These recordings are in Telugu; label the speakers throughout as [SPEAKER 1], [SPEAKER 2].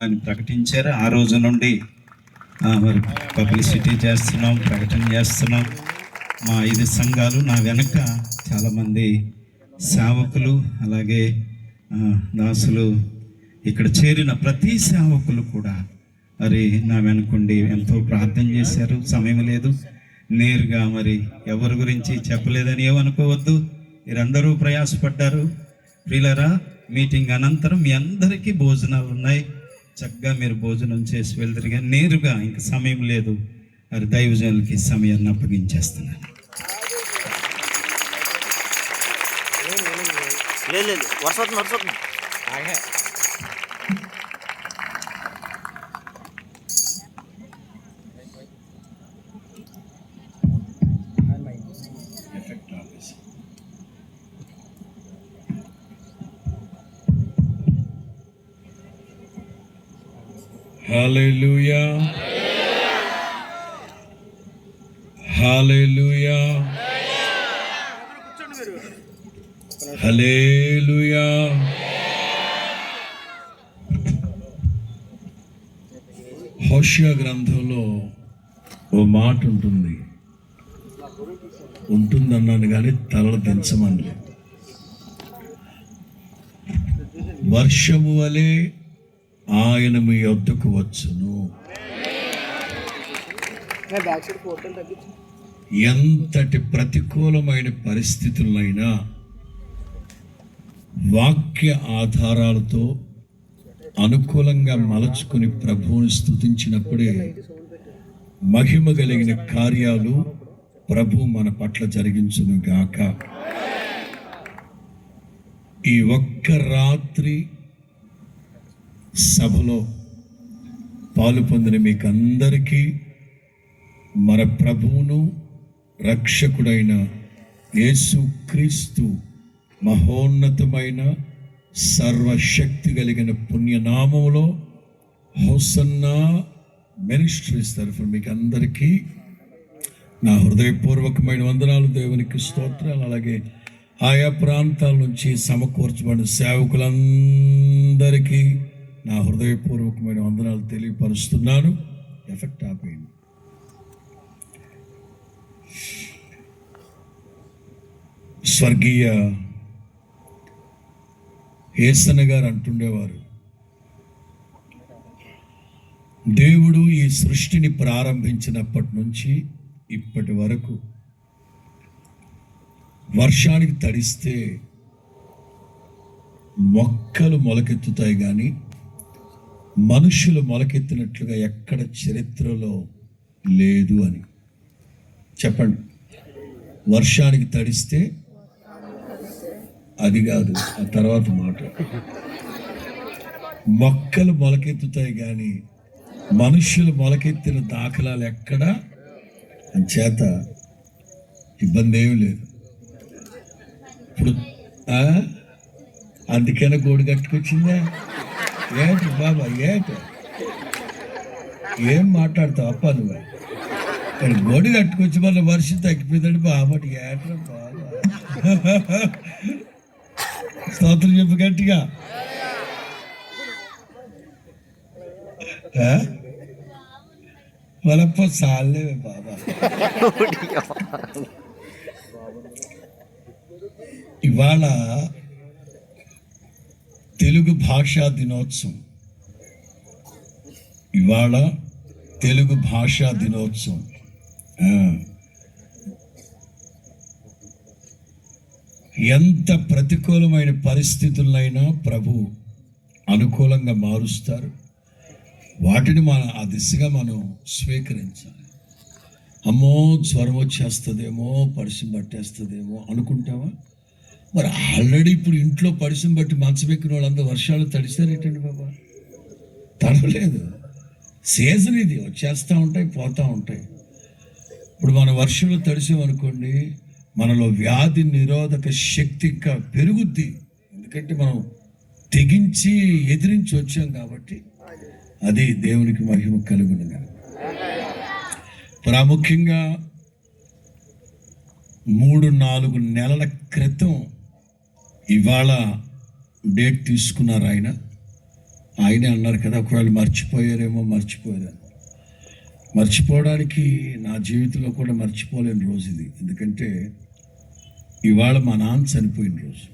[SPEAKER 1] అని ప్రకటించారు. ఆ రోజు నుండి మరి పబ్లిసిటీ చేస్తున్నాం, ప్రకటన చేస్తున్నాం. మా 5 సంఘాలు నా వెనక చాలామంది సేవకులు, అలాగే దాసులు, ఇక్కడ చేరిన ప్రతి సేవకులు కూడా మరి నా వెనుకుండి ఎంతో ప్రార్థన చేశారు. సమయం లేదు, నేరుగా మరి ఎవరి గురించి చెప్పలేదని ఏమనుకోవద్దు. మీరందరూ ప్రయాసపడ్డారు. ప్రియులరా, మీటింగ్ అనంతరం మీ అందరికీ భోజనాలు ఉన్నాయి. చక్కగా మీరు భోజనం చేసి వెళ్తారు. కానీ నేరుగా ఇంక సమయం లేదు, మరి దైవజనులకి సమయాన్ని అప్పగించేస్తున్నాను.
[SPEAKER 2] హల్లెలూయా, హల్లెలూయా, హల్లెలూయా. హోషేయ గ్రంథంలో ఓ మాట ఉంటుందన్నాను కానీ తలలు దించమని. వర్షము వలె ఆయన మీ వద్దకు వచ్చును. ఎంతటి ప్రతికూలమైన పరిస్థితులైనా వాక్య ఆధారాలతో అనుకూలంగా మలచుకుని ప్రభువుని స్తుతించినప్పుడే మహిమ కలిగిన కార్యాలు ప్రభు మన పట్ల జరిగించును గాక. ఈ ఒక్క రాత్రి సభలో పాలు పొందిన మీకు అందరికీ మన ప్రభువును రక్షకుడైన యేసుక్రీస్తు మహోన్నతమైన సర్వశక్తి కలిగిన పుణ్యనామములో హోసన్నా మినిస్ట్రీస్ తరఫున మీకు అందరికీ నా హృదయపూర్వకమైన వందనాలు, దేవునికి స్తోత్రాలు. అలాగే ఆయా ప్రాంతాల నుంచి సమకూర్చబడిన సేవకులందరికీ నా హృదయపూర్వకమైన వందనాలు తెలియపరుస్తున్నాను. ఎఫెక్ట్ ఆపేయండి. స్వర్గీయ యేసన్న గారు అంటుండేవారు, దేవుడు ఈ సృష్టిని ప్రారంభించినప్పటి నుంచి ఇప్పటి వరకు వర్షానికి తడిస్తే మొక్కలు మొలకెత్తుతాయి కానీ మనుషులు మొలకెత్తినట్లుగా ఎక్కడ చరిత్రలో లేదు అని. చెప్పండి, వర్షానికి తడిస్తే అది కాదు, ఆ తర్వాత మాట. మొక్కలు మొలకెత్తుతాయి కానీ మనుషులు మొలకెత్తిన దాఖలాలు ఎక్కడా. అంచేత ఇబ్బంది ఏమీ లేదు. ఇప్పుడు అందుకైనా గోడు కట్టుకొచ్చిందా ఏంటి బాబా? ఏం మాట్లాడతావు అప్ప నువ్వు? కానీ గోడు కట్టుకొచ్చి మళ్ళీ వర్షం తగ్గిపోయిందండి బాబటి ఏట్రా బాబా. స్తోత్రం చెప్పు గట్టిగా. వాళ్ళప్ప సాలేవే బాబా. ఇవాళ తెలుగు భాషా దినోత్సవం. ఎంత ప్రతికూలమైన పరిస్థితులైనా ప్రభు అనుకూలంగా మారుస్తారు. వాటిని ఆ దిశగా మనం స్వీకరించాలి. అమ్మో జ్వరం వచ్చేస్తుందేమో, పరిశం పట్టేస్తుందేమో అనుకుంటావా? మరి ఆల్రెడీ ఇప్పుడు ఇంట్లో పరిశం బట్టి మంచం ఎక్కిన వాళ్ళందరూ వర్షాలు తడిసారేటండి బాబా? తడవలేదు. సీజన్ ఇది, వచ్చేస్తూ ఉంటాయి, పోతూ ఉంటాయి. ఇప్పుడు మన వర్షంలో తడిసామనుకోండి, మనలో వ్యాధి నిరోధక శక్తి ఇంకా పెరుగుద్ది. ఎందుకంటే మనం తెగించి ఎదిరించి వచ్చాం కాబట్టి. అది దేవునికి మహిమ కలుగునుగా. ప్రాముఖ్యంగా 3-4 నెలల క్రితం ఇవాళ డేట్ తీసుకున్నారు ఆయన. ఆయనే అన్నారు కదా, ఒకవేళ మర్చిపోయారేమో మర్చిపోవడానికి నా జీవితంలో కూడా మర్చిపోలేని రోజు ఇది. ఎందుకంటే ఇవాళ మా నాన్న చనిపోయిన రోజు.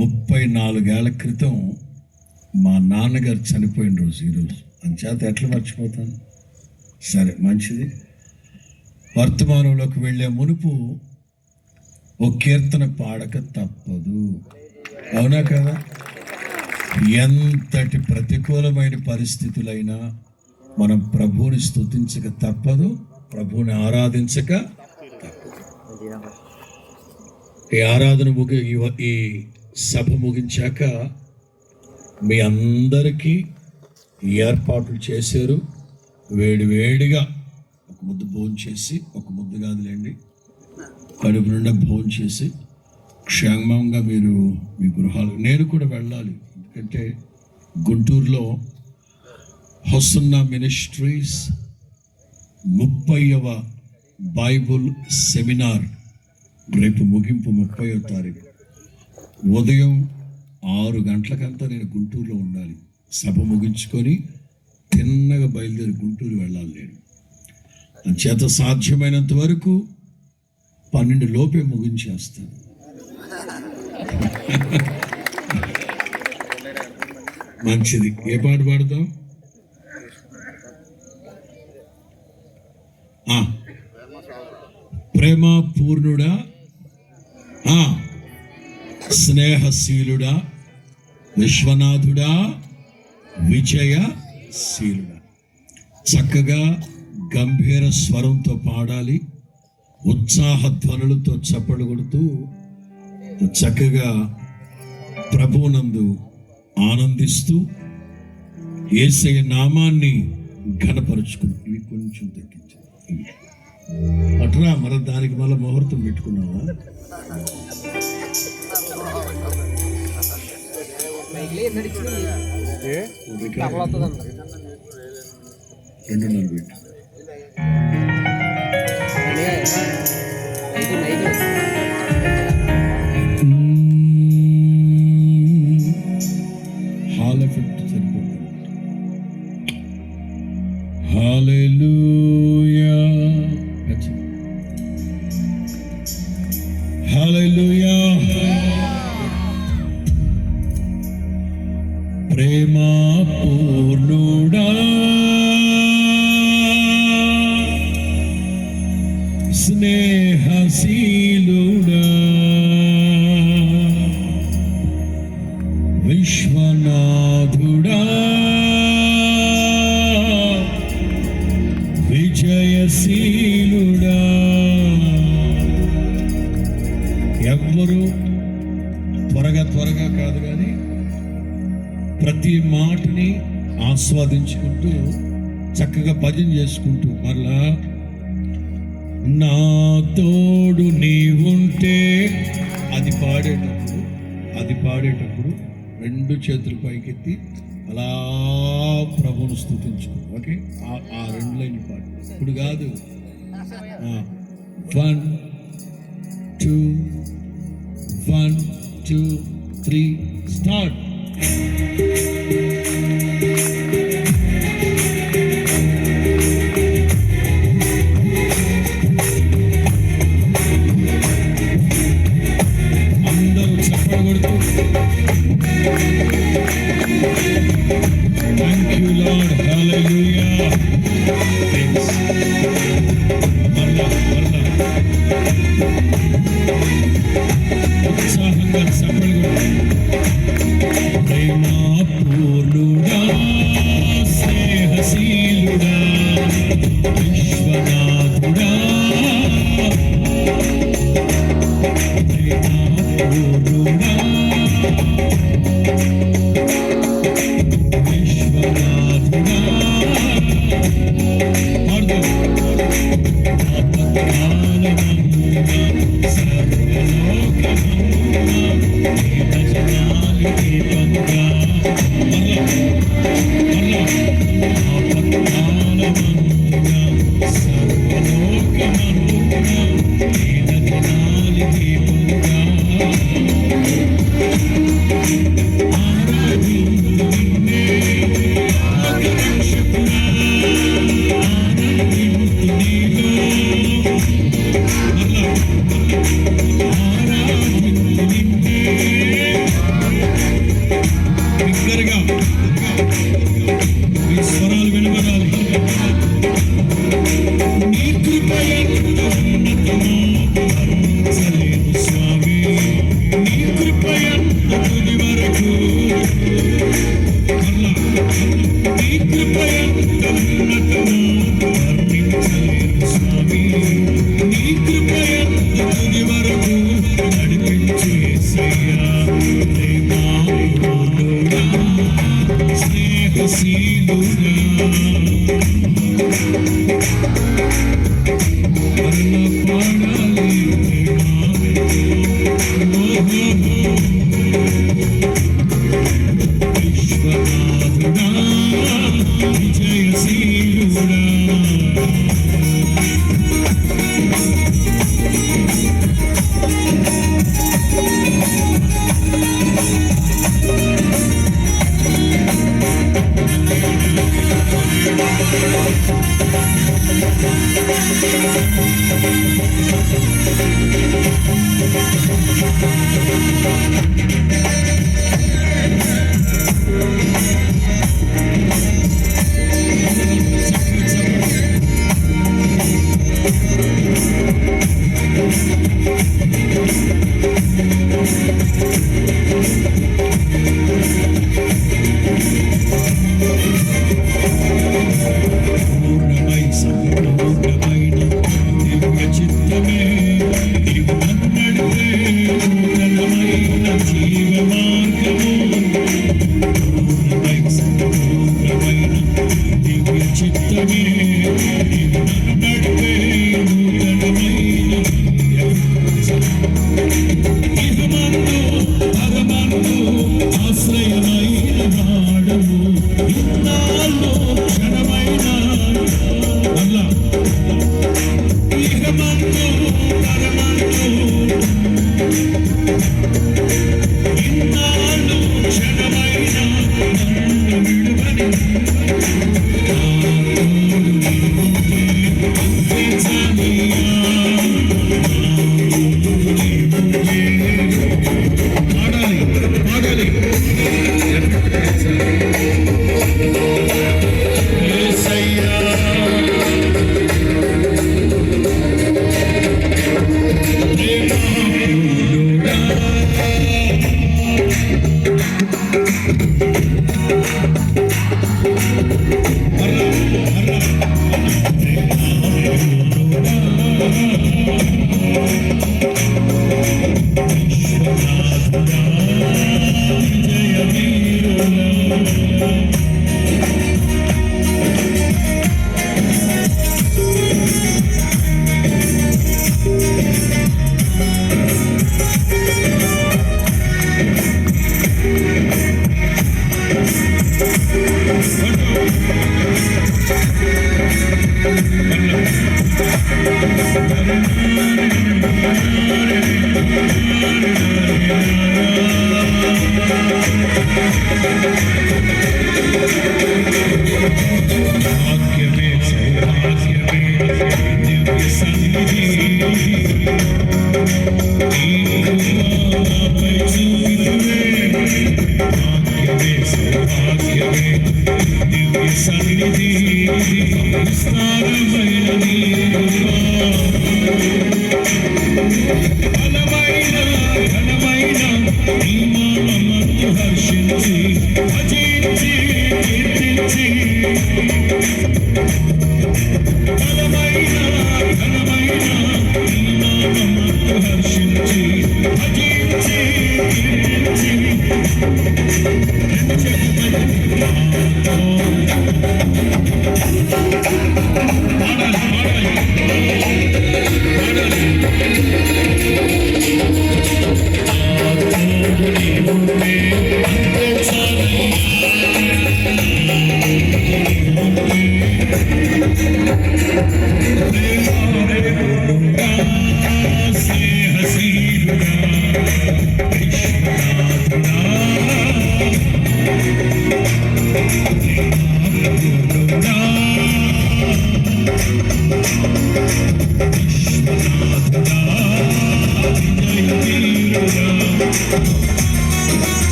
[SPEAKER 2] 34 ఏళ్ల క్రితం మా నాన్నగారు చనిపోయిన రోజు ఈరోజు. అంచేత ఎట్లా మర్చిపోతాను? సరే, మంచిది. వర్తమానంలోకి వెళ్ళే మునుపు ఓ కీర్తన పాడక తప్పదు. అవునా కదా? ఎంతటి ప్రతికూలమైన పరిస్థితులైనా మనం ప్రభువుని స్తుతించక తప్పదు, ప్రభువుని ఆరాధించక తప్పదు. ఈ ఆరాధన ఈ సభ ముగించాక మీ అందరికీ ఏర్పాట్లు చేశారు. వేడిగా ఒక ముద్దు భోజనం చేసి, ఒక ముద్దు కాదులేండి, కడుపు నిండా భోజనం చేసి క్షేమంగా మీరు మీ గృహాలు. నేను కూడా వెళ్ళాలి, ఎందుకంటే గుంటూరులో హొసన్నా మినిస్ట్రీస్ 30వ బైబుల్ సెమినార్ రేపు ముగింపు 30వ తారీఖు ఉదయం 6 గంటలకంతా నేను గుంటూరులో ఉండాలి. సభ ముగించుకొని తిన్నగా బయలుదేరి గుంటూరు వెళ్ళాలి నేను. అంచేత సాధ్యమైనంత వరకు 12 లోపే ముగించేస్తాను. మంచిది. ఏ పాట పాడతాం? ప్రేమ పూర్ణుడా, స్నేహశీలుడా, విశ్వనాథుడా, విజయశీలుడా. చక్కగా గంభీర స్వరంతో పాడాలి. ఉత్సాహ ధ్వనులతో చప్పట్లు కొడుతూ చక్కగా ప్రభువునందు ఆనందిస్తూ యేసయ్య నామాన్ని ఘనపరుచుకుని. ఇవి కొంచెం తగ్గించాలి అట్రా. మరి దానికి మళ్ళీ ముహూర్తం పెట్టుకున్నావా? రెండున్నర పెట్టు. హాల్ ఎఫెక్ట్ సరిపోతుంది. హల్లెలూయా, హల్లెలూయా. ప్రేమ పూర్ణుడా, స్నేహశీలుడా, విశ్వనాథుడా, విజయశీలుడా. ఎవ్వరూ త్వరగా కాదు కానీ ప్రతి మాటని ఆస్వాదించుకుంటూ చక్కగా భజన చేసుకుంటూ మరలా నా తోడు నీవుంటే అది పాడేటప్పుడు 2 చేతులు పైకెత్తి అలా ప్రభువును స్తుతించుకో. ఓకే, ఆ 2 లైన్లు పాడు. ఇప్పుడు కాదు, 1 2 1 2 3 స్టార్ట్. అందరూ చప్పట్లు కొడుతూ థ్యాంక్ యూ లార్డ్, హల్లెలూయా. ఉత్సాహంగా చప్పట్లు కొడుతూ ప్రేమ పూర్ణుడా, స్నేహశీలుడా, విశ్వనాథుడా, ప్రేమ పూర్ణుడా, విశ్వనాథుడా,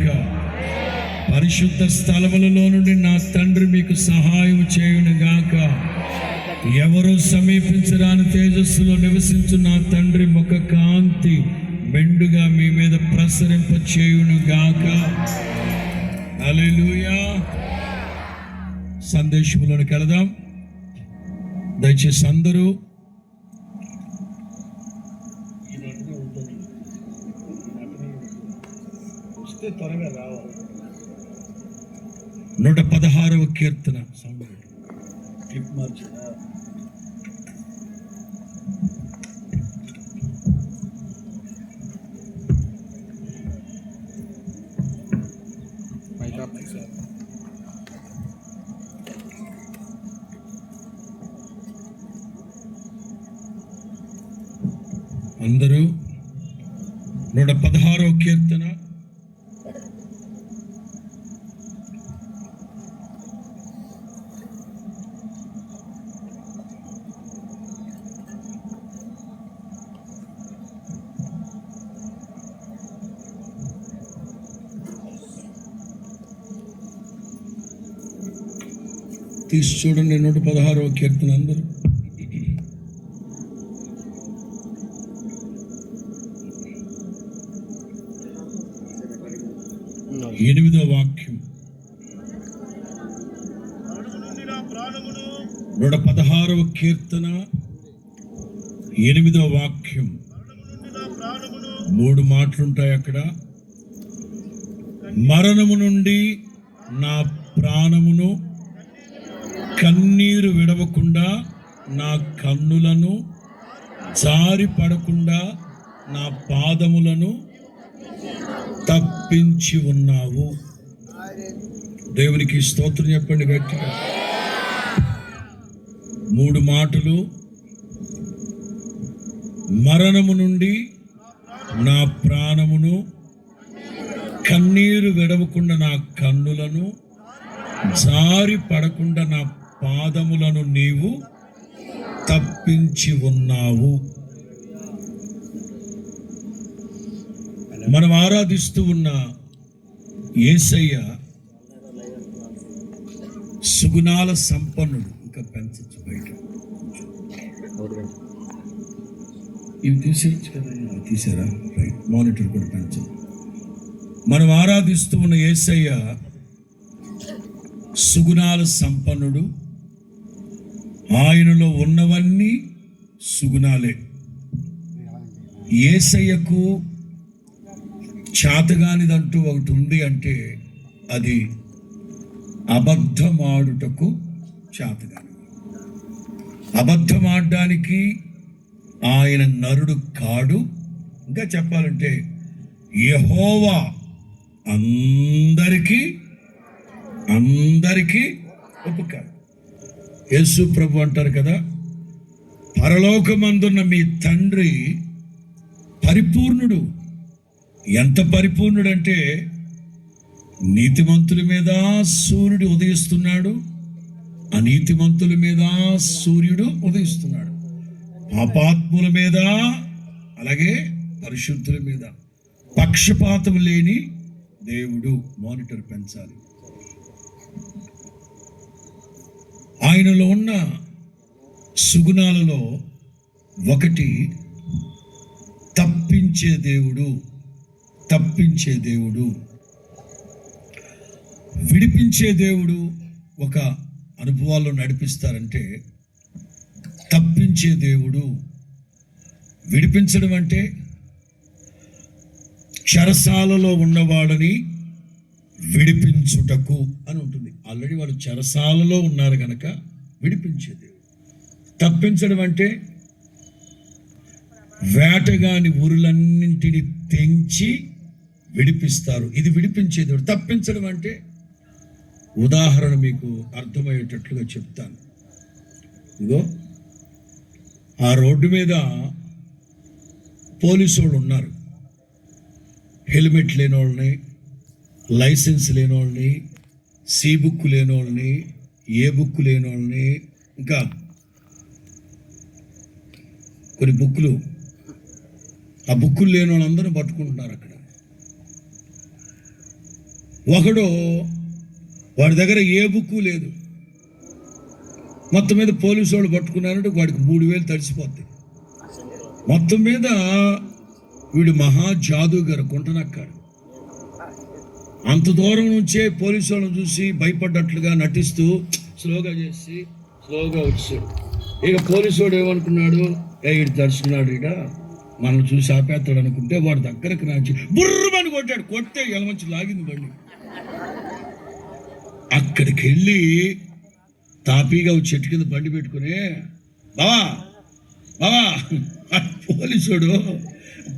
[SPEAKER 2] గాక. పరిశుద్ధ స్థలములలో నుండి నా తండ్రి మీకు సహాయం చేయును గాక. ఎవరు సమీపించరాని తేజస్సులో నివసించు నా తండ్రి ముఖ కాంతి మెండుగా మీ మీద ప్రసరింప చేయును గాక. హల్లెలూయా. సందేశంలోనికి వెళదాం. దయచేసి అందరూ త్వరగా రావాలి. 116వ కీర్తన క్లిప్ మార్చి. అందరూ 116వ కీర్తన తీసి చూడండి. 116వ కీర్తన అందరూ. ఎనిమిదో వాక్యం. 116వ కీర్తన 8వ వాక్యం. 3 మాటలుంటాయి అక్కడ. మరణము నుండి నా ప్రాణమును, కన్నీరు విడవకుండా నా కన్నులను, జారి పడకుండా నా పాదములను తప్పించి ఉన్నావు. దేవునికి స్తోత్రం చెప్పండి గట్టిగా. 3 మాటలు. మరణము నుండి నా ప్రాణమును, కన్నీరు విడవకుండా నా కన్నులను, జారి పడకుండా నా పాదములను నీవు తప్పించి ఉన్నావు. మనం ఆరాధిస్తూ ఉన్న యేసయ్య సుగుణాల సంపన్నుడు. ఇంకా పెంచచ్చు బయట. ఇవి తీసేయచ్చు కదా. తీసారా? రైట్. మానిటర్ కూడా పెంచదు. మనం ఆరాధిస్తూ ఉన్న యేసయ్య సుగుణాల సంపన్నుడు. ఆయనలో ఉన్నవన్నీ సుగుణాలే. యేసయ్యకు చేతగానిదంటూ ఒకటి ఉంది అంటే అది అబద్ధమాడుటకు చేతగాని. అబద్ధమాడడానికి ఆయన నరుడు కాడు. ఇంకా చెప్పాలంటే యెహోవా అందరికీ ఉపకారం. యేసు ప్రభు అంటారు కదా, పరలోకమందున్న మీ తండ్రి పరిపూర్ణుడు. ఎంత పరిపూర్ణుడు అంటే నీతిమంతుల మీద సూర్యుడు ఉదయిస్తున్నాడు, అనీతిమంతుల మీద సూర్యుడు ఉదయిస్తున్నాడు, పాపాత్ముల మీద అలాగే పరిశుద్ధుల మీద. పక్షపాతం లేని దేవుడు. మానిటర్ పెంచాలి. ఆయనలో ఉన్న సుగుణాలలో ఒకటి తప్పించే దేవుడు. తప్పించే దేవుడు, విడిపించే దేవుడు. ఒక అనుభవాల్లో నడిపిస్తారంటే తప్పించే దేవుడు. విడిపించడం అంటే చెరసాలలో ఉన్నవాడని విడిపించుటకు అని ఉంటుంది. ఆల్రెడీ వాళ్ళు చెరసాలలో ఉన్నారు కనుక విడిపించే దేవుడు. తప్పించడం అంటే వేటగాని ఊరులన్నింటినీ తెంచి విడిపిస్తారు. ఇది విడిపించే దేవుడు. తప్పించడం అంటే ఉదాహరణ మీకు అర్థమయ్యేటట్లుగా చెప్తాను. ఇదో ఆ రోడ్డు మీద పోలీసు వాళ్ళు ఉన్నారు. హెల్మెట్ లేని వాళ్ళని, లైసెన్స్ లేని వాళ్ళని, సి బుక్ లేని వాళ్ళని, ఏ బుక్ లేని వాళ్ళని, ఇంకా కొన్ని బుక్కులు, ఆ బుక్కులు లేని వాళ్ళందరూ పట్టుకుంటున్నారు అక్కడ. ఒకడు వాడి దగ్గర ఏ బుక్కు లేదు, మొత్తం మీద పోలీసు వాళ్ళు పట్టుకున్నారంటే వాడికి 3,000 తడిసిపోద్ది. మొత్తం మీద వీడు మహా జాదుగారు కుంటనక్కాడు. అంత దూరం నుంచే పోలీసు వాళ్ళని చూసి భయపడ్డట్లుగా నటిస్తూ స్లోగా వచ్చాడు. ఇక పోలీసు వాడు ఏమనుకున్నాడు, వీడు తడుచుకున్నాడు, ఇక మనం చూసి ఆపేస్తాడు అనుకుంటే వాడు దగ్గరకు నాచి బుర్రమని కొట్టాడు. కొట్టే ఎలమంచి లాగింది బండి. అక్కడికి వెళ్ళి తాపీగా చెట్టు కింద బండి పెట్టుకుని బావా పోలీసుడు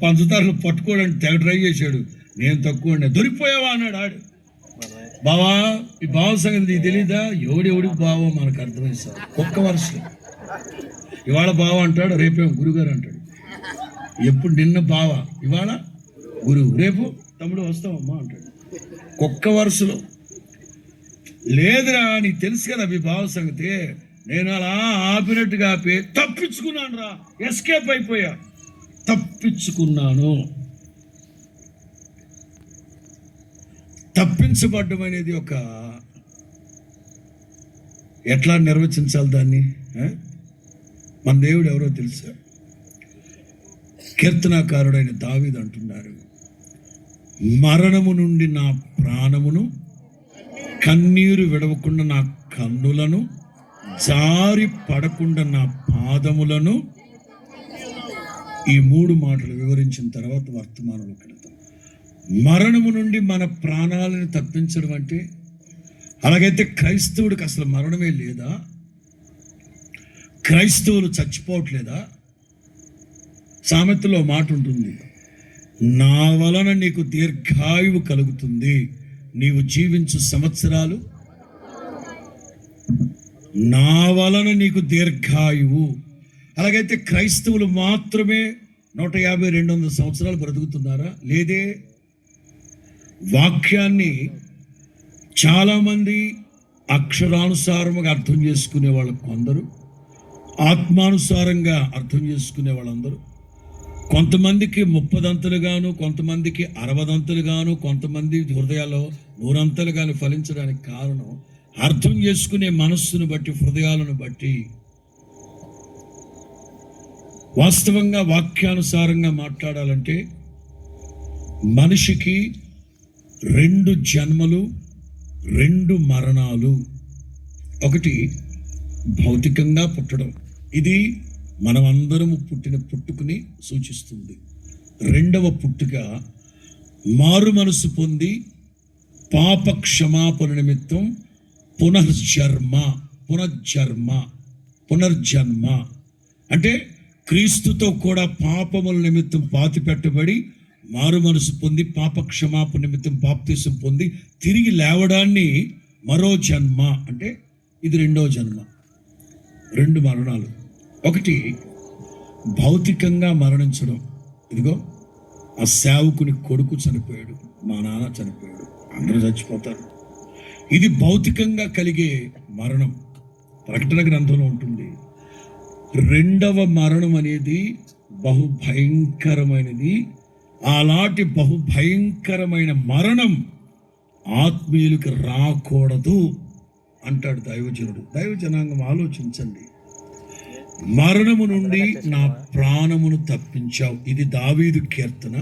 [SPEAKER 2] పంచదారులు పట్టుకోవడానికి తెగ ట్రై చేశాడు. నేను తక్కువ దొరికిపోయావా అన్నాడు. ఆడు బావా ఈ బావ సంగతి నీకు తెలీదా? ఎవడికి బావో మనకు అర్థమైంది సార్. ఒక్క వర్షం ఇవాళ బావ అంటాడు, రేపేమో గురుగారు అంటాడు. ఎప్పుడు నిన్న బావ, ఇవాళ గురువు, రేపు తమ్ముడు వస్తావమ్మా అంటాడు. ఒక్క వరుసలో లేదురా, నీకు తెలుసు కదా మీ బావ సంగతి. నేను అలా ఆపినట్టుగా ఆపి తప్పించుకున్నాను రా, ఎస్కేప్ అయిపోయా, తప్పించుకున్నాను. తప్పించబడ్డం అనేది ఒక ఎట్లా నిర్వచించాలి దాన్ని? మన దేవుడు ఎవరో తెలుసా? కీర్తనాకారుడైన దావీదు అంటున్నారు, మరణము నుండి నా ప్రాణమును, కన్నీరు విడవకుండా నా కన్నులను, జారి పడకుండా నా పాదములను. ఈ 3 మాటలు వివరించిన తర్వాత వర్తమానంలోకి వెళ్తాం. మరణము నుండి మన ప్రాణాలను తప్పించడం అంటే, అలాగైతే క్రైస్తవుడికి అసలు మరణమే లేదా? క్రైస్తవులు చచ్చిపోవట్లేదా? సామెతలో మాట ఉంటుంది, నా వలన నీకు దీర్ఘాయువు కలుగుతుంది, నీవు జీవించు సంవత్సరాలు నా వలన నీకు దీర్ఘాయువు. అలాగైతే క్రైస్తవులు మాత్రమే 150-200 సంవత్సరాలు బ్రతుకుతున్నారా? లేదే. వాక్యాన్ని చాలామంది అక్షరానుసారముగా అర్థం చేసుకునే వాళ్ళు కొందరు, ఆత్మానుసారంగా అర్థం చేసుకునే వాళ్ళందరూ, కొంతమందికి 30 అంతలుగాను, కొంతమందికి 60 అంతలుగాను, కొంతమంది హృదయాల్లో 100 అంతలుగాను ఫలించడానికి కారణం అర్థం చేసుకునే మనస్సును బట్టి, హృదయాలను బట్టి. వాస్తవంగా వాక్యానుసారంగా మాట్లాడాలంటే మనిషికి 2 జన్మలు, 2 మరణాలు. ఒకటి భౌతికంగా పుట్టడం, ఇది మనమందరము పుట్టుకుని సూచిస్తుంది. 2వ పుట్టుక మారు మనసు పొంది పాప క్షమాపణ నిమిత్తం పునర్జన్మ అంటే క్రీస్తుతో కూడా పాపముల నిమిత్తం పాతి పెట్టబడి మారు మనసు పొంది పాప క్షమాపణ నిమిత్తం బాప్తిసం పొంది తిరిగి లేవడాన్ని మరో జన్మ అంటే ఇది 2వ జన్మ. 2 మరణాలు. ఒకటి భౌతికంగా మరణించడం. ఇదిగో ఆ సేవకుని కొడుకు చనిపోయాడు, మా నాన్న చనిపోయాడు, అందరూ చచ్చిపోతారు. ఇది భౌతికంగా కలిగే మరణం. ప్రకటన గ్రంథంలో ఉంటుంది. 2వ మరణం అనేది బహుభయంకరమైనది. అలాంటి బహుభయంకరమైన మరణం ఆత్మీయులకు రాకూడదు అంటాడు దైవజనుడు. దైవజనాంగం ఆలోచించండి. మరణము నుండి నా ప్రాణమును తప్పించావు, ఇది దావీదు కీర్తన.